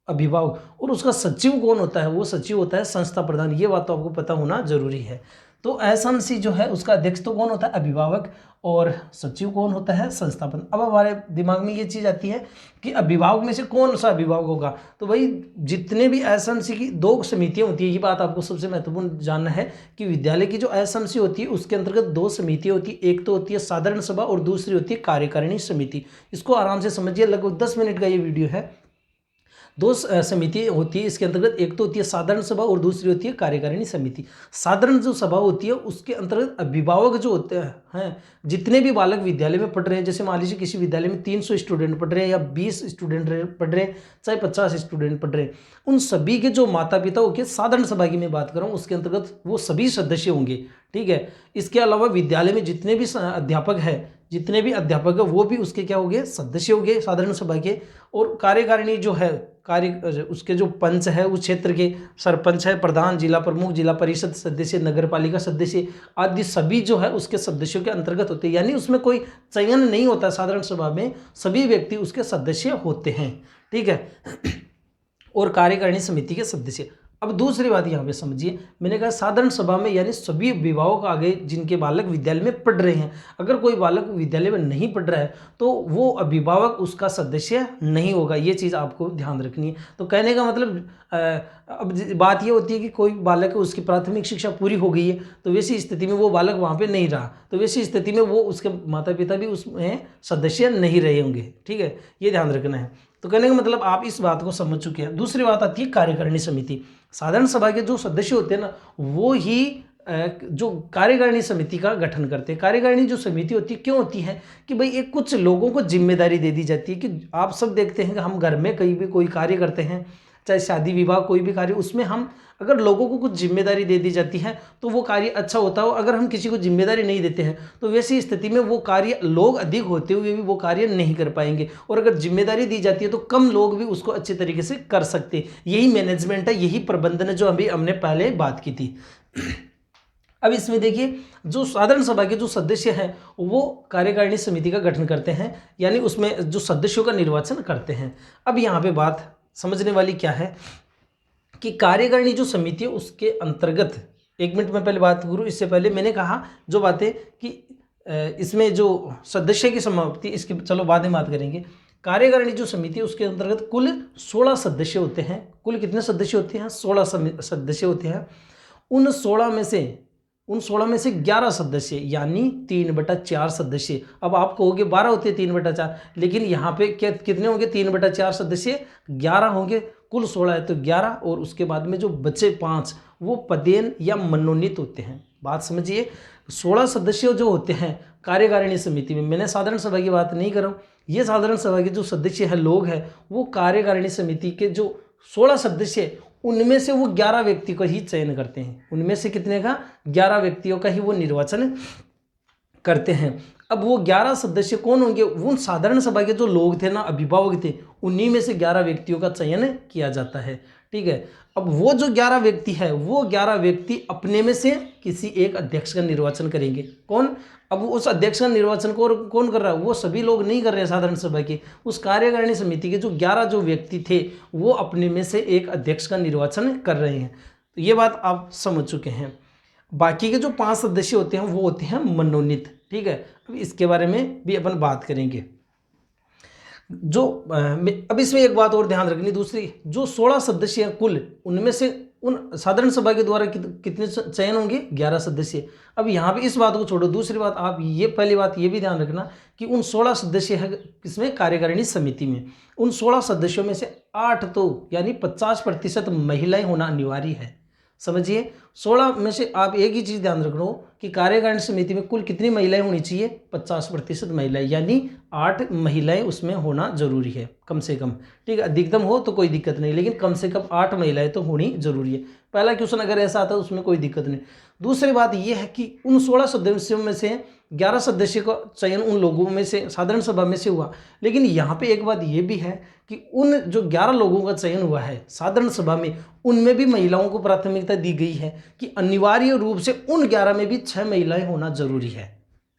अभिभावक। और उसका सचिव कौन होता है, वो सचिव होता है संस्था प्रधान। ये बात तो आपको पता होना जरूरी है। तो एसएमसी जो है उसका अध्यक्ष तो कौन होता है, अभिभावक, और सचिव कौन होता है, संस्थापन। अब हमारे दिमाग में ये चीज़ आती है कि अभिभावक में से कौन सा अभिभावक होगा, तो भाई जितने भी एसएमसी की 2 समितियां होती है, ये बात आपको सबसे महत्वपूर्ण जानना है कि विद्यालय की जो एसएमसी होती है उसके अंतर्गत 2 समितियां होती है। एक तो होती है साधारण सभा और दूसरी होती है कार्यकारिणी समिति। इसको आराम से समझिए, लगभग 10 मिनट का ये वीडियो है। 2 समिति होती है इसके अंतर्गत, एक तो होती है साधारण सभा और दूसरी होती है कार्यकारिणी समिति। साधारण जो सभा होती है उसके अंतर्गत अभिभावक जो होते हैं, जितने भी बालक विद्यालय में पढ़ रहे हैं, जैसे मान लीजिए किसी विद्यालय में 300 स्टूडेंट पढ़ रहे हैं या 20 स्टूडेंट पढ़ रहे हैं, चाहे 50 स्टूडेंट पढ़ रहे हैं, उन सभी के जो माता पिता होंगे, साधारण सभा की मैं बात कर रहा हूँ, उसके अंतर्गत वो सभी सदस्य होंगे। ठीक है। इसके अलावा विद्यालय में जितने भी अध्यापक है वो भी उसके क्या होंगे, सदस्य होंगे साधारण सभा के। और कार्यकारिणी जो है, उसके जो पंच है उस क्षेत्र के, सरपंच है, प्रधान, जिला प्रमुख, जिला परिषद सदस्य, नगर पालिका सदस्य आदि सभी जो है उसके सदस्यों के अंतर्गत होते हैं। यानी उसमें कोई चयन नहीं होता, साधारण सभा में सभी व्यक्ति उसके सदस्य होते हैं। ठीक है। और कार्यकारिणी समिति के सदस्य। अब दूसरी बात यहाँ पे समझिए, मैंने कहा साधारण सभा में यानी सभी अभिभावक आ गए जिनके बालक विद्यालय में पढ़ रहे हैं। अगर कोई बालक विद्यालय में नहीं पढ़ रहा है तो वो अभिभावक उसका सदस्य नहीं होगा। ये चीज़ आपको ध्यान रखनी है। तो कहने का मतलब अब बात ये होती है कि कोई बालक है, उसकी प्राथमिक शिक्षा पूरी हो गई है, तो वैसी स्थिति में वो बालक वहाँ पे नहीं रहा, तो वैसी स्थिति में वो उसके माता पिता भी उसमें सदस्य नहीं रहे होंगे। ठीक है, ये ध्यान रखना है। तो कहने का मतलब आप इस बात को समझ चुके हैं। दूसरी बात आती है कार्यकारिणी समिति। साधारण सभा के जो सदस्य होते हैं ना, वो ही जो कार्यकारिणी समिति का गठन करते हैं। कार्यकारिणी जो समिति होती है क्यों होती है कि भाई एक कुछ लोगों को जिम्मेदारी दे दी जाती है कि आप सब देखते हैं कि हम घर में कहीं भी कोई कार्य करते हैं, चाहे शादी विवाह कोई भी कार्य, उसमें हम अगर लोगों को कुछ जिम्मेदारी दे दी जाती है तो वो कार्य अच्छा होता है। अगर हम किसी को जिम्मेदारी नहीं देते हैं तो वैसी स्थिति में वो कार्य लोग अधिक होते हुए भी वो कार्य नहीं कर पाएंगे, और अगर जिम्मेदारी दी जाती है तो कम लोग भी उसको अच्छे तरीके से कर सकते हैं। यही मैनेजमेंट है, यही प्रबंधन है जो अभी हमने पहले बात की थी। अब इसमें देखिए, जो साधारण सभा के जो सदस्य हैं वो कार्यकारिणी समिति का गठन करते हैं, यानी उसमें जो सदस्यों का निर्वाचन करते हैं। अब यहाँ पे बात समझने वाली क्या है कि कार्यकारिणी जो समिति है उसके अंतर्गत, 1 मिनट में पहले बात करूँ इससे पहले मैंने कहा जो बातें कि इसमें जो सदस्य की समाप्ति, इसके चलो बाद में बात करेंगे। कार्यकारिणी जो समिति है उसके अंतर्गत कुल 16 सदस्य होते हैं। कुल कितने सदस्य होते हैं? 16 सदस्य होते हैं। उन 16 में से 11 सदस्य यानी 3/4 सदस्य। अब आप कहोगे 12 होते हैं 3/4, लेकिन यहाँ पे क्या कितने होंगे? 3/4 सदस्य 11 होंगे। कुल 16 है तो 11, और उसके बाद में जो बचे 5 वो पदेन या मनोनीत होते हैं। बात समझिए, 16 सदस्य जो होते हैं कार्यकारिणी समिति में, मैंने साधारण सभा की बात नहीं कर रहा हूँ, ये साधारण सभा के जो सदस्य है, लोग हैं, वो कार्यकारिणी समिति के जो 16 सदस्य उनमें से वो 11 व्यक्ति का ही चयन करते हैं। उनमें से कितने का? 11 व्यक्तियों का ही वो निर्वाचन करते हैं। अब वो 11 सदस्य कौन होंगे? वो साधारण सभा के जो लोग थे ना, अभिभावक थे, उन्हीं में से 11 व्यक्तियों का चयन किया जाता है। ठीक है, अब वो जो 11 व्यक्ति है, वो 11 व्यक्ति अपने में से किसी एक अध्यक्ष का निर्वाचन करेंगे। कौन? अब उस अध्यक्ष का निर्वाचन कौन कर रहा है? वो सभी लोग नहीं कर रहे हैं साधारण सभा के, उस कार्यकारिणी समिति के जो 11 जो व्यक्ति थे वो अपने में से एक अध्यक्ष का निर्वाचन कर रहे हैं। तो ये बात आप समझ चुके हैं। बाकी के जो 5 सदस्य होते हैं वो होते हैं मनोनीत। ठीक है, अब इसके बारे में भी अपन बात करेंगे। जो अब इसमें एक बात और ध्यान रखनी, दूसरी जो 16 सदस्य हैं कुल, उनमें से उन साधारण सभा के द्वारा कितने चयन होंगे? 11 सदस्य। अब यहाँ पे इस बात को छोड़ो, दूसरी बात आप ये पहली बात ये भी ध्यान रखना कि उन 16 सदस्य है किसमें? कार्यकारिणी समिति में। उन 16 सदस्यों में से 8 तो यानी 50% महिलाएं होना अनिवार्य है। समझिए, 16 में से आप एक ही चीज़ ध्यान रख लो कि कार्यकारिणी समिति में कुल कितनी महिलाएं होनी चाहिए? 50% महिलाएं, यानी 8 महिलाएं उसमें होना जरूरी है कम से कम। ठीक है, अधिकतम हो तो कोई दिक्कत नहीं, लेकिन कम से कम 8 महिलाएं तो होनी जरूरी है। पहला क्वेश्चन अगर ऐसा आता है उसमें कोई दिक्कत नहीं। दूसरी बात यह है कि उन 16 सदस्यों में से 11 सदस्य का चयन उन लोगों में से साधारण सभा में से हुआ, लेकिन यहाँ पे एक बात ये भी है कि उन जो 11 लोगों का चयन हुआ है साधारण सभा में, उनमें भी महिलाओं को प्राथमिकता दी गई है कि अनिवार्य रूप से उन 11 में भी 6 महिलाएं होना जरूरी है।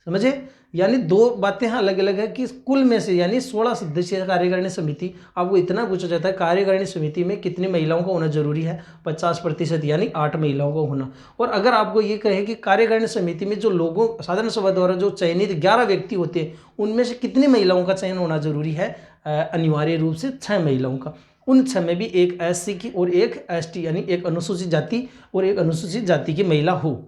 समझे, यानी दो बातें यहाँ अलग अलग है कि कुल में से यानी 16 सदस्यीय कार्यकारिणी समिति, आपको इतना पूछा जाता है कार्यकारिणी समिति में कितनी महिलाओं का होना जरूरी है? 50% यानी 8 महिलाओं का होना। और अगर आपको ये कहे कि कार्यकारिणी समिति में जो लोगों साधारण सभा द्वारा जो चयनित 11 व्यक्ति होते हैं उनमें से कितनी महिलाओं का चयन होना जरूरी है? अनिवार्य रूप से 6 महिलाओं का। उन 6 में भी एक SC की और एक ST यानी एक अनुसूचित जाति और एक अनुसूचित जाति की महिला हो।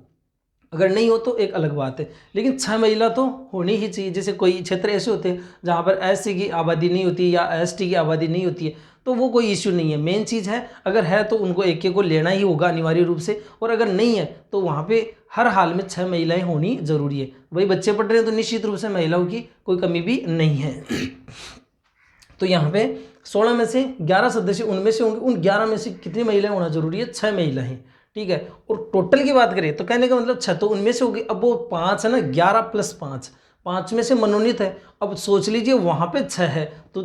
अगर नहीं हो तो एक अलग बात है, लेकिन 6 महिला तो होनी ही चाहिए। जैसे कोई क्षेत्र ऐसे होते हैं जहाँ पर SC की आबादी नहीं होती या ST की आबादी नहीं होती है, तो वो कोई इश्यू नहीं है। मेन चीज़ है अगर है तो उनको एक एक को लेना ही होगा अनिवार्य रूप से, और अगर नहीं है तो वहाँ पे हर हाल में 6 महिलाएं होनी जरूरी है। वही बच्चे पढ़ रहे हैं तो निश्चित रूप से महिलाओं की कोई कमी भी नहीं है। तो यहाँ पे 16 में से 11 सदस्य उनमें से होंगे, उन 11 में से कितनी महिलाएं होना जरूरी है? 6 महिलाएं। ठीक है, और टोटल की बात करें तो कहने का मतलब 6 तो उनमें से होगी। अब वो 5 है ना, 11 + 5, 5 में से मनोनीत है। अब सोच लीजिए वहाँ पे 6 है तो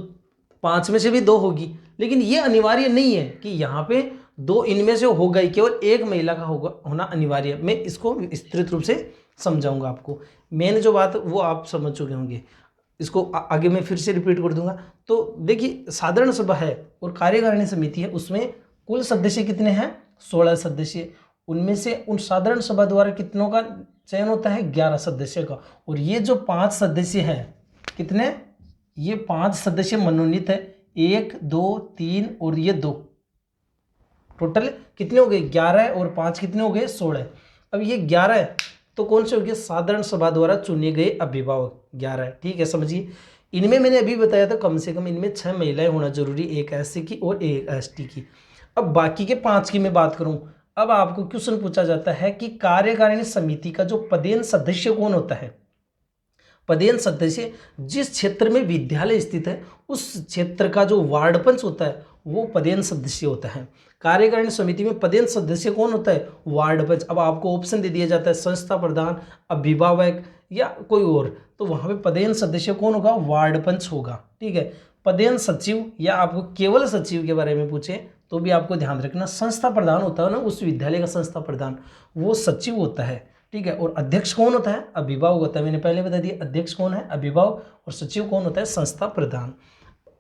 5 में से भी 2 होगी, लेकिन ये अनिवार्य नहीं है कि यहाँ पे 2 इनमें से होगा ही, केवल एक महिला का होना अनिवार्य है। मैं इसको विस्तृत रूप से समझाऊंगा आपको। मेन जो बात वो आप समझ चुके होंगे, इसको आगे मैं फिर से रिपीट कर दूंगा। तो देखिए, साधारण सभा है और कार्यकारिणी समिति है, उसमें कुल सदस्य कितने हैं? 16 सदस्य। उनमें से उन साधारण सभा द्वारा कितनों का चयन होता है? 11 सदस्य का। और ये जो 5 सदस्य हैं, कितने? ये 5 सदस्य मनोनीत है। 1 2 3 और ये 2, टोटल कितने हो गए? 11 और 5 कितने हो गए? 16। अब ये 11 है तो कौन से हो गए? साधारण सभा द्वारा चुने गए अभिभावक 11 है। ठीक है, समझिए। इनमें मैंने अभी बताया था कम से कम इनमें 6 महिलाएं होना जरूरी, एक SC की और एक ST की। अब बाकी के 5 की मैं बात करूं, अब आपको क्वेश्चन पूछा जाता है कि कार्यकारिणी समिति का जो पदेन सदस्य कौन होता है? पदेन सदस्य जिस क्षेत्र में विद्यालय स्थित है उस क्षेत्र का जो वार्ड पंच होता है वो पदेन सदस्य होता है। कार्यकारिणी समिति में पदेन सदस्य कौन होता है? वार्ड पंच। अब आपको ऑप्शन दे दिया जाता है संस्था प्रधान, अभिभावक या कोई और, तो वहां पे पदेन सदस्य कौन होगा? वार्ड पंच होगा। ठीक है, पदेन सचिव या आपको केवल सचिव के बारे में पूछे तो भी आपको ध्यान रखना, संस्था प्रधान होता है ना उस विद्यालय का संस्था प्रधान, वो सचिव होता है। ठीक है, और अध्यक्ष कौन होता है? अभिभावक होता है। मैंने पहले बता दिया अध्यक्ष कौन है? अभिभावक। और सचिव कौन होता है? संस्था प्रधान।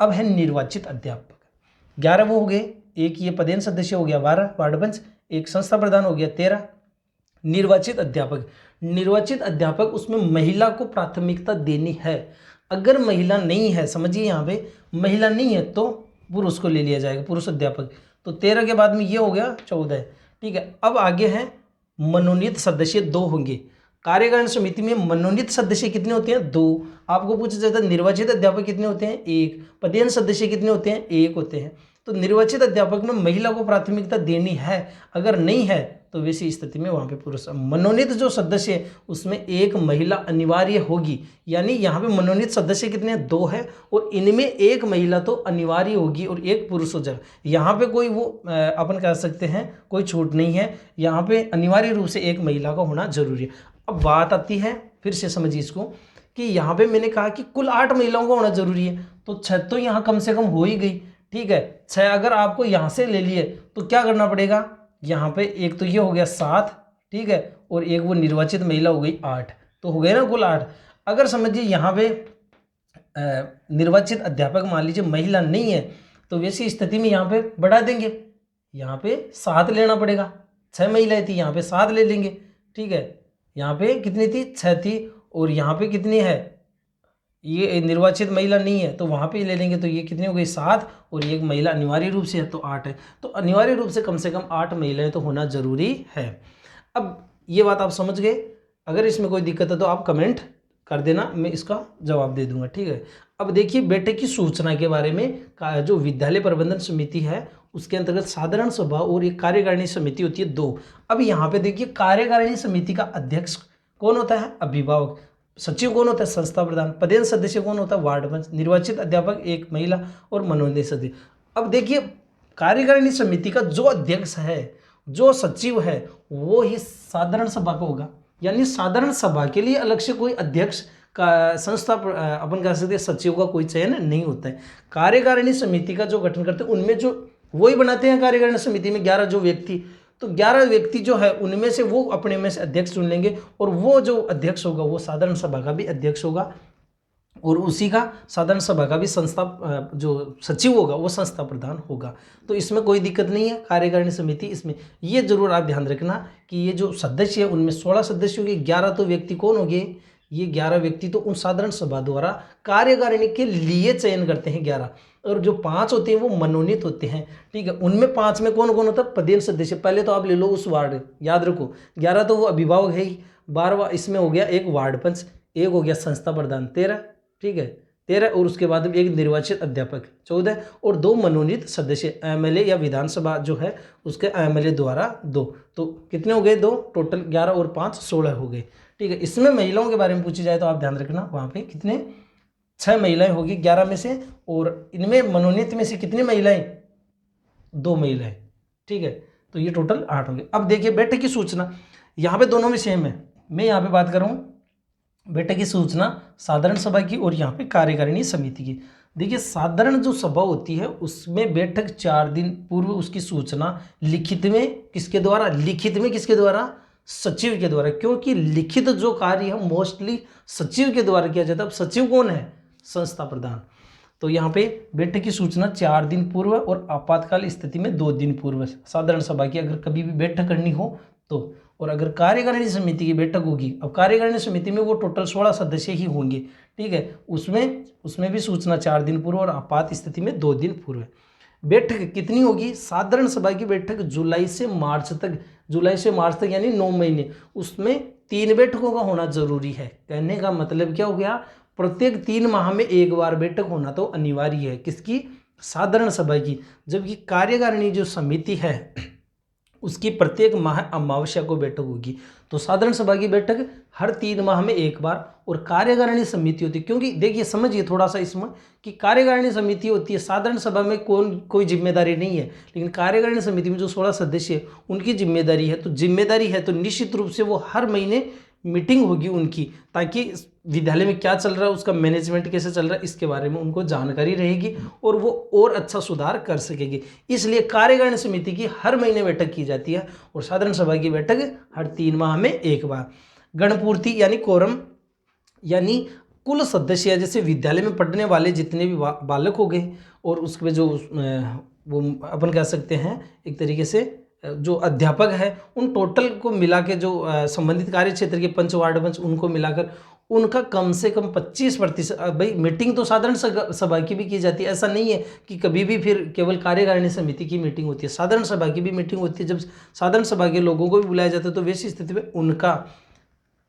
अब है निर्वाचित अध्यापक। 11 वो हो गए, एक ये पदेन सदस्य हो गया 12 वार्ड पंच, एक संस्था प्रधान हो गया 13। निर्वाचित अध्यापक, निर्वाचित अध्यापक उसमें महिला को प्राथमिकता देनी है। अगर महिला नहीं है, समझिए यहाँ पे महिला नहीं है तो पुरुष को ले लिया जाएगा, पुरुष अध्यापक। तो 13 के बाद में ये हो गया 14। ठीक है, अब आगे हैं मनोनीत सदस्य 2 होंगे। कार्यकारिणी समिति में मनोनीत सदस्य कितने होते हैं? 2। आपको पूछा जाता है निर्वाचित अध्यापक कितने होते हैं? 1। पदेन सदस्य कितने होते हैं? 1 होते हैं। तो निर्वाचित अध्यापक में महिला को प्राथमिकता देनी है, अगर नहीं है तो वैसी स्थिति में वहाँ पे पुरुष। मनोनीत जो सदस्य है उसमें एक महिला अनिवार्य होगी, यानी यहाँ पे मनोनीत सदस्य कितने? 2 है और इनमें एक महिला तो अनिवार्य होगी और एक पुरुष हो जाएगा। यहाँ पे कोई वो अपन कह सकते हैं कोई छूट नहीं है, यहाँ पे अनिवार्य रूप से एक महिला का होना जरूरी है। अब बात आती है, फिर से समझिए इसको, कि यहाँ पे मैंने कहा कि कुल 8 महिलाओं का होना जरूरी है, तो 6 तो यहाँ कम से कम हो ही गई, ठीक है। 6 अगर आपको यहाँ से ले लिए तो क्या करना पड़ेगा, यहाँ पे एक तो ये हो गया 7, ठीक है, और एक वो निर्वाचित महिला हो गई 8, तो हो गया ना कुल 8। अगर समझिए यहाँ पे निर्वाचित अध्यापक मान लीजिए महिला नहीं है, तो वैसी स्थिति में यहाँ पे बढ़ा देंगे, यहाँ पे 7 लेना पड़ेगा। 6 महिलाएं थी, यहाँ पे 7 ले लेंगे, ठीक है। यहाँ पे कितनी थी, 6 थी, और यहाँ पे कितनी है, ये निर्वाचित महिला नहीं है तो वहाँ पे ले लेंगे, तो ये कितनी हो गई 7, और ये एक महिला अनिवार्य रूप से है तो 8 है। तो अनिवार्य रूप से कम 8 महिलाएं तो होना जरूरी है। अब ये बात आप समझ गए। अगर इसमें कोई दिक्कत है तो आप कमेंट कर देना, मैं इसका जवाब दे दूंगा, ठीक है। अब देखिए बैठक की सूचना के बारे में, जो विद्यालय प्रबंधन समिति है उसके अंतर्गत साधारण सभा और एक कार्यकारिणी समिति होती है 2। अब यहाँ पे देखिए कार्यकारिणी समिति का अध्यक्ष कौन होता है, अभिभावक। सचिव कौन होता है, संस्था प्रधान। पदेन सदस्य कौन होता है, वार्ड पंच। निर्वाचित अध्यापक एक महिला और मनोनीत सदस्य। अब देखिए कार्यकारिणी समिति का जो अध्यक्ष है, जो सचिव है, वो ही साधारण सभा का होगा। यानी साधारण सभा के लिए अलग से कोई अध्यक्ष का संस्था अपन कह सकते हैं सचिव का कोई चयन नहीं होता है। कार्यकारिणी समिति का जो गठन करते हैं उनमें जो वही बनाते हैं कार्यकारिणी समिति में 11 जो व्यक्ति, तो 11 व्यक्ति जो है उनमें से वो अपने में से अध्यक्ष चुन लेंगे, और वो जो अध्यक्ष होगा वो साधारण सभा का भी अध्यक्ष होगा, और उसी का साधारण सभा का भी संस्था जो सचिव होगा वो संस्था प्रधान होगा। तो इसमें कोई दिक्कत नहीं है कार्यकारिणी समिति। इसमें ये जरूर आप ध्यान रखना कि ये जो सदस्य है उनमें 16 सदस्य होंगे, 11 तो व्यक्ति कौन होंगे, ये 11 व्यक्ति तो उन साधारण सभा द्वारा कार्यकारिणी के लिए चयन करते हैं 11, और जो 5 होते हैं वो मनोनीत होते हैं, ठीक है। उनमें 5 में कौन कौन होता है, पदेन सदस्य। पहले तो आप ले लो उस वार्ड, याद रखो 11 तो वो अभिभावक है ही, 12वां इसमें हो गया एक वार्ड पंच, एक हो गया संस्था प्रधान 13, ठीक है 13, और उसके बाद एक निर्वाचित अध्यापक 14, और 2 मनोनीत सदस्य एमएलए या विधानसभा जो है उसके एमएलए द्वारा 2, तो कितने हो गए 2 टोटल, 11 और 5 16 हो गए, ठीक है। इसमें महिलाओं के बारे में पूछी जाए तो आप ध्यान रखना वहाँ पे कितने 6 महिलाएं होगी 11 में से, और इनमें मनोनीत में से कितनी महिलाएं, 2 महिलाएं, ठीक है। तो ये टोटल 8 होंगे। अब देखिए बैठक की सूचना, यहाँ पे दोनों में सेम है। मैं यहाँ पे बात कर रहा हूँ बैठक की सूचना साधारण सभा की और यहाँ पे कार्यकारिणी समिति की। देखिए साधारण जो सभा होती है उसमें बैठक 4 दिन पूर्व उसकी सूचना लिखित में किसके द्वारा, लिखित में किसके द्वारा, सचिव के द्वारा, क्योंकि लिखित जो कार्य है मोस्टली सचिव के द्वारा किया जाता है। अब सचिव कौन है, संस्था प्रधान। तो यहाँ पे बैठक की सूचना 4 दिन पूर्व और आपातकाल स्थिति में 2 दिन पूर्व साधारण सभा की अगर कभी भी बैठक करनी हो तो। और अगर कार्यकारिणी समिति की बैठक होगी, अब कार्यकारिणी समिति में वो टोटल 16 सदस्य ही होंगे, ठीक है, उसमें भी सूचना 4 दिन पूर्व और आपात स्थिति में 2 दिन पूर्व। बैठक कितनी होगी, साधारण सभा की बैठक जुलाई से मार्च तक यानी 9 महीने, उसमें 3 बैठकों का होना जरूरी है। कहने का मतलब क्या हो गया, प्रत्येक 3 माह में एक बार बैठक होना तो अनिवार्य है, किसकी, साधारण सभा की। जबकि कार्यकारिणी जो समिति है उसकी प्रत्येक माह अमावस्या को बैठक होगी। तो साधारण सभा की बैठक हर 3 माह में एक बार, और कार्यकारिणी समिति होती है, क्योंकि देखिए समझिए थोड़ा सा इसमें कि कार्यकारिणी समिति होती है, साधारण सभा में कोई जिम्मेदारी नहीं है, लेकिन कार्यकारिणी समिति में जो 16 सदस्य है उनकी जिम्मेदारी है। तो जिम्मेदारी है तो निश्चित रूप से वो हर महीने मीटिंग होगी उनकी, ताकि विद्यालय में क्या चल रहा है, उसका मैनेजमेंट कैसे चल रहा है, इसके बारे में उनको जानकारी रहेगी और वो और अच्छा सुधार कर सकेगी। इसलिए कार्यकारिणी समिति की हर महीने बैठक की जाती है और साधारण सभा की बैठक हर 3 माह में एक बार। गणपूर्ति यानी कोरम, यानी कुल सदस्य, जैसे विद्यालय में पढ़ने वाले जितने भी बालक हो गए और उसके जो वो अपन कह सकते हैं एक तरीके से जो अध्यापक है, उन टोटल को मिला के जो संबंधित कार्य क्षेत्र के पंच वार्ड पंच उनको मिलाकर उनका कम से कम 25%। भाई मीटिंग तो साधारण सभा की भी की जाती है, ऐसा नहीं है कि कभी भी फिर केवल कार्यकारिणी समिति की मीटिंग होती है, साधारण सभा की भी मीटिंग होती है। जब साधारण सभा के लोगों को भी बुलाया जाता है तो वैसी स्थिति में उनका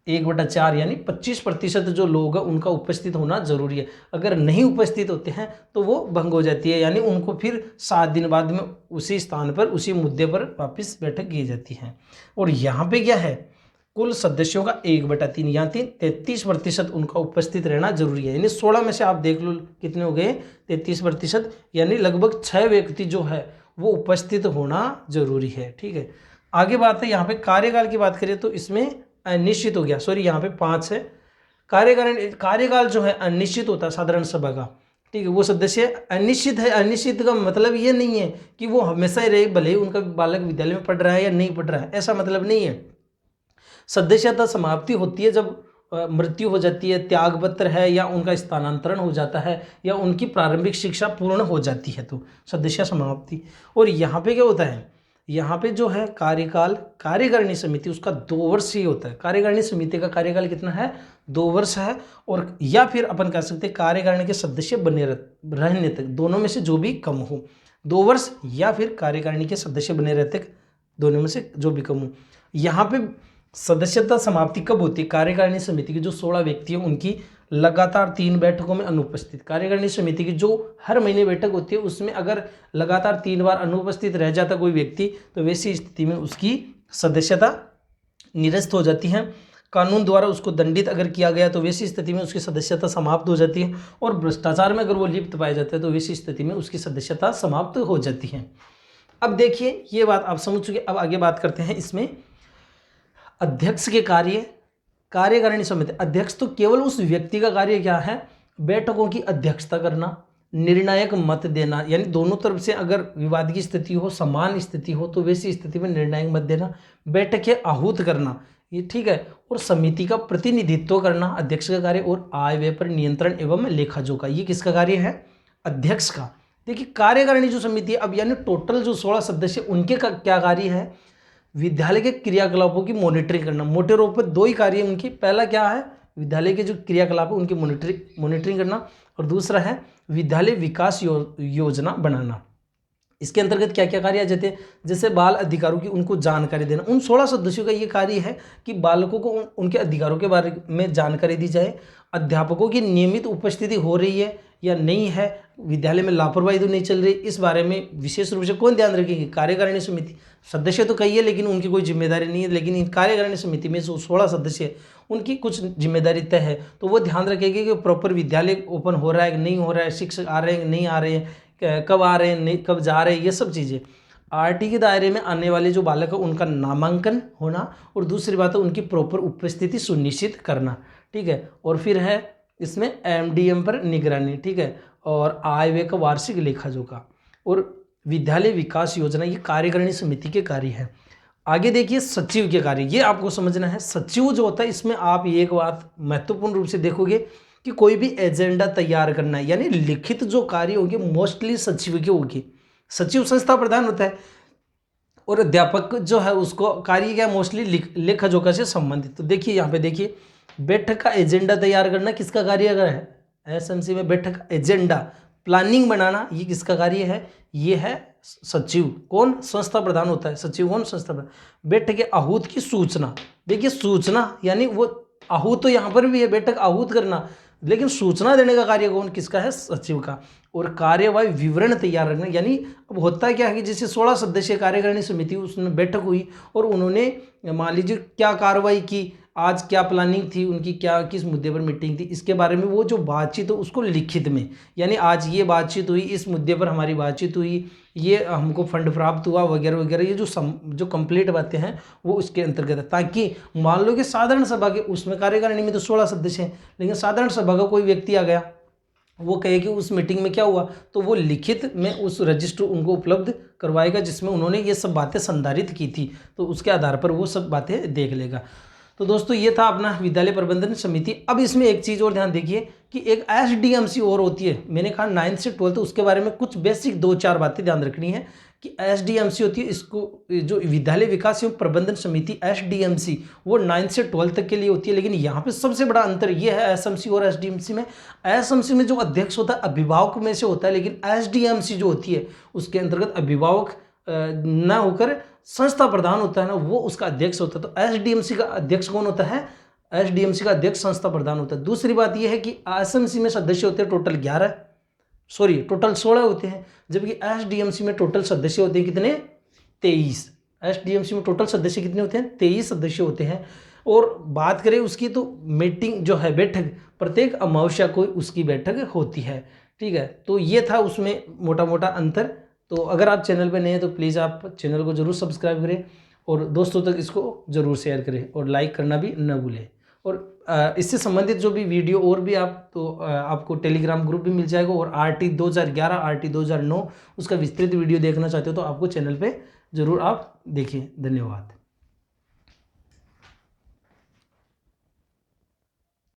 1/4 यानी 25% जो लोग हैं उनका उपस्थित होना जरूरी है। अगर नहीं उपस्थित होते हैं तो वो भंग हो जाती है, यानी उनको फिर 7 दिन बाद में उसी स्थान पर उसी मुद्दे पर वापस बैठक की जाती है। और यहाँ पे क्या है, कुल सदस्यों का 1/3 या 33% उनका उपस्थित रहना जरूरी है। यानी 16 में से आप देख लो कितने हो गए, 33%, यानी लगभग 6 व्यक्ति जो है वो उपस्थित होना जरूरी है। ठीक है, आगे बात है यहाँ पे कार्यकाल की बात करें तो इसमें अनिश्चित हो गया, सॉरी यहाँ पे 5 है। कार्यकाल जो है अनिश्चित होता है साधारण सभा का, ठीक है। वो सदस्य अनिश्चित है, अनिश्चित का मतलब ये नहीं है कि वो हमेशा ही रहे, भले ही उनका बालक विद्यालय में पढ़ रहा है या नहीं पढ़ रहा है, ऐसा मतलब नहीं है। सदस्यता समाप्ति होती है जब मृत्यु हो जाती है, त्यागपत्र है, या उनका स्थानांतरण हो जाता है, या उनकी प्रारंभिक शिक्षा पूर्ण हो जाती है, तो सदस्य समाप्ति। और यहाँ पे क्या होता है, यहाँ पे जो है कार्यकाल, कार्यकारिणी समिति उसका 2 वर्ष ही होता है। कार्यकारिणी समिति का कार्यकाल कितना है, 2 वर्ष है। और या फिर अपन कह सकते हैं कार्यकारिणी के सदस्य बने रहने तक, दोनों में से जो भी कम हो, 2 वर्ष या फिर कार्यकारिणी के सदस्य बने रहते, दोनों में से जो भी कम हो। यहाँ पे सदस्यता समाप्ति कब होती है, कार्यकारिणी समिति के जो 16 व्यक्ति हैं उनकी लगातार 3 बैठकों में अनुपस्थित। कार्यकारिणी समिति की जो हर महीने बैठक होती है उसमें अगर लगातार 3 बार अनुपस्थित रह जाता कोई व्यक्ति, तो वैसी स्थिति में उसकी सदस्यता निरस्त हो जाती है। कानून द्वारा उसको दंडित अगर किया गया तो वैसी स्थिति में उसकी सदस्यता समाप्त हो जाती है। और भ्रष्टाचार में अगर वो लिप्त पाया जाता है तो वैसी स्थिति में उसकी सदस्यता समाप्त हो जाती है। अब देखिए ये बात आप समझ चुके। अब आगे बात करते हैं इसमें अध्यक्ष के कार्य। कार्यकारिणी समिति अध्यक्ष तो केवल उस व्यक्ति का कार्य क्या है, बैठकों की अध्यक्षता करना, निर्णायक मत देना, यानी दोनों तरफ से अगर विवाद की स्थिति हो, समान स्थिति हो, तो वैसी स्थिति में निर्णायक मत देना, बैठकें आहूत करना, ये ठीक है। और समिति का प्रतिनिधित्व करना अध्यक्ष का कार्य, और आय व्यय पर नियंत्रण एवं लेखा जोखा, ये किसका कार्य है, अध्यक्ष का। देखिए कार्यकारिणी जो समिति है, अब यानी टोटल जो 16 सदस्य उनके का क्या कार्य है, विद्यालय के क्रियाकलापों की मॉनिटरिंग करना। मोटे रूप में 2 ही कार्य है उनकी। पहला क्या है, विद्यालय के जो क्रियाकलाप है उनकी मॉनिटरिंग करना, और दूसरा है विद्यालय विकास योजना बनाना। इसके अंतर्गत क्या क्या कार्य आ जाते हैं, जैसे बाल अधिकारों की उनको जानकारी देना। उन 16 सदस्यों का ये कार्य है कि बालकों को उनके अधिकारों के बारे में जानकारी दी जाए, अध्यापकों की नियमित उपस्थिति हो रही है या नहीं है, विद्यालय में लापरवाही तो नहीं चल रही, इस बारे में विशेष रूप से कौन ध्यान रखेगी, कार्यकारिणी समिति। सदस्य तो कई है लेकिन उनकी कोई जिम्मेदारी नहीं है, लेकिन इन कार्यकारिणी समिति में जो 16 सदस्य है उनकी कुछ जिम्मेदारी तय है, तो वो ध्यान रखेगी कि प्रॉपर विद्यालय ओपन हो रहा है कि नहीं हो रहा है, शिक्षक आ रहे हैं कि नहीं आ रहे हैं, कब आ रहे हैं, नहीं कब जा रहे हैं, ये सब चीज़ें। आरटी के दायरे में आने वाले जो बालक है उनका नामांकन होना, और दूसरी बात है उनकी प्रॉपर उपस्थिति सुनिश्चित करना, ठीक है। और फिर है इसमें एमडीएम पर निगरानी, ठीक है, और आय व्यय का वार्षिक लेखा जोखा, और विद्यालय विकास योजना, ये कार्यकारिणी समिति के कार्य है। आगे देखिए सचिव के कार्य, ये आपको समझना है। सचिव जो होता है इसमें आप एक बात महत्वपूर्ण रूप से देखोगे कि कोई भी एजेंडा तैयार करना है, यानी लिखित जो कार्य होंगे मोस्टली सचिव के होंगे। सचिव संस्था प्रधान होता है, और अध्यापक जो है उसको कार्य क्या मोस्टली लेखा जोखा से संबंधित। तो देखिए यहाँ पे देखिए, बैठक का एजेंडा तैयार करना किसका कार्य अगर है, एसएमसी में बैठक का एजेंडा प्लानिंग बनाना, ये किसका कार्य है, ये है सचिव। कौन, संस्था प्रधान होता है सचिव, कौन, संस्था प्रधान। बैठक के आहूत की सूचना, देखिए सूचना यानी वो आहूत तो यहाँ पर भी है, बैठक आहूत करना, लेकिन सूचना देने का कार्य कौन, किसका है, सचिव का। और कार्यवाही विवरण तैयार रखना, यानी अब होता है क्या है कि जैसे 16 सदस्य कार्यकारिणी समिति उसमें बैठक हुई और उन्होंने मान लीजिए क्या कार्रवाई की, आज क्या प्लानिंग थी उनकी, क्या किस मुद्दे पर मीटिंग थी, इसके बारे में वो जो बातचीत हो उसको लिखित में, यानी आज ये बातचीत हुई, इस मुद्दे पर हमारी बातचीत हुई, ये हमको फंड प्राप्त हुआ वगैरह वगैरह, ये जो कंप्लीट बातें हैं वो उसके अंतर्गत है। ताकि मान लो कि साधारण सभा के उसमें कार्यकारिणी में तो 16 सदस्य हैं, लेकिन साधारण सभा का कोई व्यक्ति आ गया, वो कहे कि उस मीटिंग में क्या हुआ, तो वो लिखित में उस रजिस्टर उनको उपलब्ध करवाएगा जिसमें उन्होंने ये सब बातें संधारित की थी, तो उसके आधार पर वो सब बातें देख लेगा। तो दोस्तों ये था अपना विद्यालय प्रबंधन समिति। अब इसमें एक चीज़ और ध्यान देखिए कि एक एसडीएमसी और होती है, मैंने कहा 9th से 12th, उसके बारे में कुछ बेसिक 2-4 बातें ध्यान रखनी है कि एसडीएमसी होती है, इसको जो विद्यालय विकास एवं प्रबंधन समिति एसडीएमसी वो 9th से 12th तक के लिए होती है। लेकिन यहाँ पे सबसे बड़ा अंतर ये है एसएमसी और एसडीएमसी में, एसएमसी में जो अध्यक्ष होता है अभिभावक में से होता है, लेकिन एसडीएमसी जो होती है उसके अंतर्गत अभिभावक न होकर संस्था प्रधान होता है ना, वो उसका अध्यक्ष होता है। तो एसडीएमसी का अध्यक्ष कौन होता है, एसडीएमसी का अध्यक्ष संस्था प्रधान होता है। दूसरी बात यह है कि एसएमसी में सदस्य होते हैं टोटल 16 होते हैं, जबकि एसडीएमसी में टोटल सदस्य होते हैं कितने, 23। एसडीएमसी में टोटल सदस्य कितने होते हैं, 23 सदस्य होते हैं। और बात करें उसकी तो मीटिंग जो है बैठक प्रत्येक अमावस्या को उसकी बैठक होती है, ठीक है। तो ये था उसमें मोटा मोटा अंतर। तो अगर आप चैनल पे नए हैं तो प्लीज़ आप चैनल को ज़रूर सब्सक्राइब करें और दोस्तों तक इसको ज़रूर शेयर करें और लाइक करना भी न भूलें। और इससे संबंधित जो भी वीडियो और भी आपको टेलीग्राम ग्रुप भी मिल जाएगा, और RT 2011 RT 2009 उसका विस्तृत वीडियो देखना चाहते हो तो आपको चैनल पे ज़रूर आप देखिए। धन्यवाद।